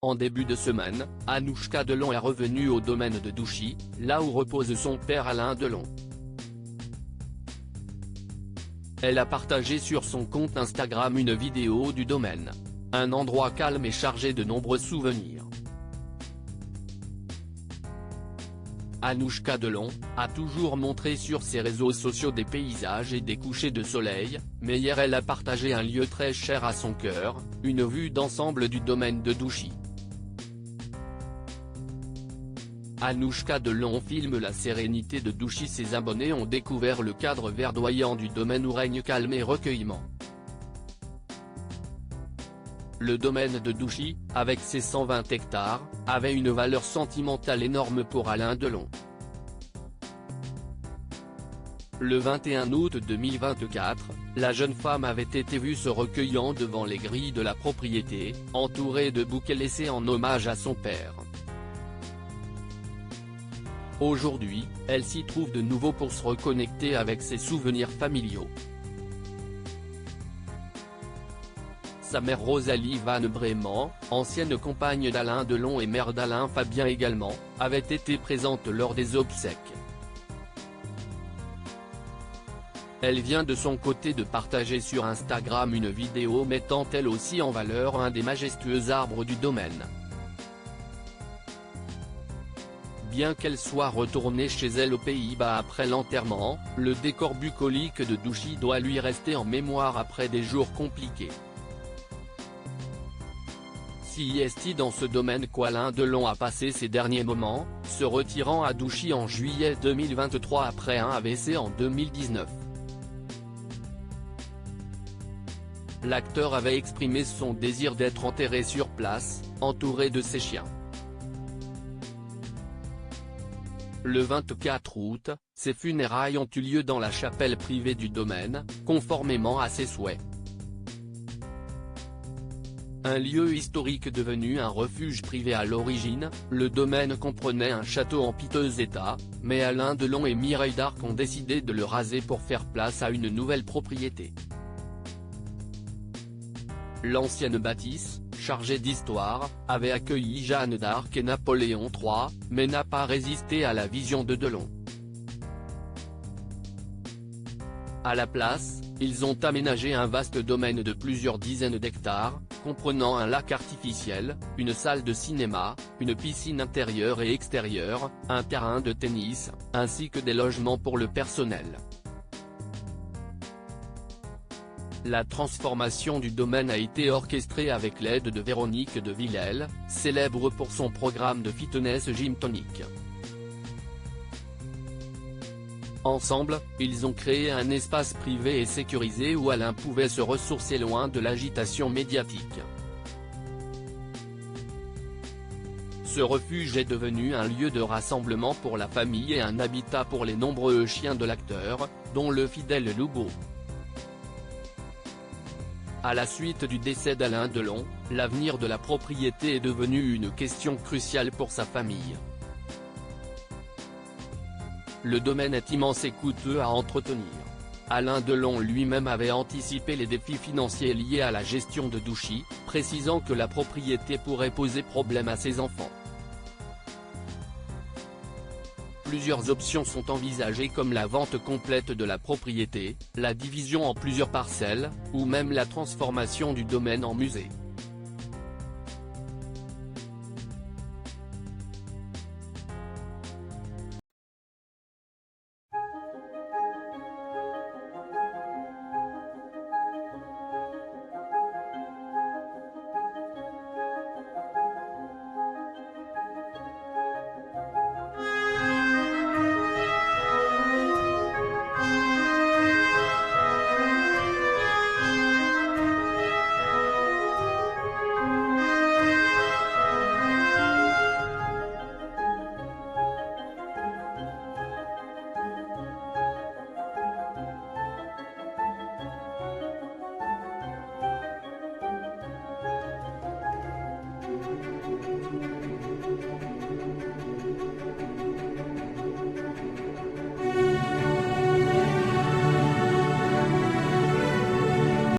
En début de semaine, Anouchka Delon est revenue au domaine de Douchy, là où repose son père Alain Delon. Elle a partagé sur son compte Instagram une vidéo du domaine. Un endroit calme et chargé de nombreux souvenirs. Anouchka Delon a toujours montré sur ses réseaux sociaux des paysages et des couchers de soleil, mais hier elle a partagé un lieu très cher à son cœur, une vue d'ensemble du domaine de Douchy. Anouchka Delon filme la sérénité de Douchy. Ses abonnés ont découvert le cadre verdoyant du domaine où règne calme et recueillement. Le domaine de Douchy, avec ses 120 hectares, avait une valeur sentimentale énorme pour Alain Delon. Le 21 août 2024, la jeune femme avait été vue se recueillant devant les grilles de la propriété, entourée de bouquets laissés en hommage à son père. Aujourd'hui, elle s'y trouve de nouveau pour se reconnecter avec ses souvenirs familiaux. Sa mère Rosalie Van Breeman, ancienne compagne d'Alain Delon et mère d'Alain Fabien également, avait été présente lors des obsèques. Elle vient de son côté de partager sur Instagram une vidéo mettant elle aussi en valeur un des majestueux arbres du domaine. Bien qu'elle soit retournée chez elle aux Pays-Bas après l'enterrement, le décor bucolique de Douchy doit lui rester en mémoire après des jours compliqués. Si est dans ce domaine qu'Alain Delon a passé ses derniers moments, se retirant à Douchy en juillet 2023 après un AVC en 2019. L'acteur avait exprimé son désir d'être enterré sur place, entouré de ses chiens. Le 24 août, ses funérailles ont eu lieu dans la chapelle privée du domaine, conformément à ses souhaits. Un lieu historique devenu un refuge privé à l'origine, le domaine comprenait un château en piteux état, mais Alain Delon et Mireille d'Arc ont décidé de le raser pour faire place à une nouvelle propriété. L'ancienne bâtisse, chargée d'histoire, avait accueilli Jeanne d'Arc et Napoléon III, mais n'a pas résisté à la vision de Delon. À la place, ils ont aménagé un vaste domaine de plusieurs dizaines d'hectares, comprenant un lac artificiel, une salle de cinéma, une piscine intérieure et extérieure, un terrain de tennis, ainsi que des logements pour le personnel. La transformation du domaine a été orchestrée avec l'aide de Véronique de Villèle, célèbre pour son programme de fitness Gym Tonic. Ensemble, ils ont créé un espace privé et sécurisé où Alain pouvait se ressourcer loin de l'agitation médiatique. Ce refuge est devenu un lieu de rassemblement pour la famille et un habitat pour les nombreux chiens de l'acteur, dont le fidèle Loubo. À la suite du décès d'Alain Delon, l'avenir de la propriété est devenu une question cruciale pour sa famille. Le domaine est immense et coûteux à entretenir. Alain Delon lui-même avait anticipé les défis financiers liés à la gestion de Douchy, précisant que la propriété pourrait poser problème à ses enfants. Plusieurs options sont envisagées comme la vente complète de la propriété, la division en plusieurs parcelles, ou même la transformation du domaine en musée.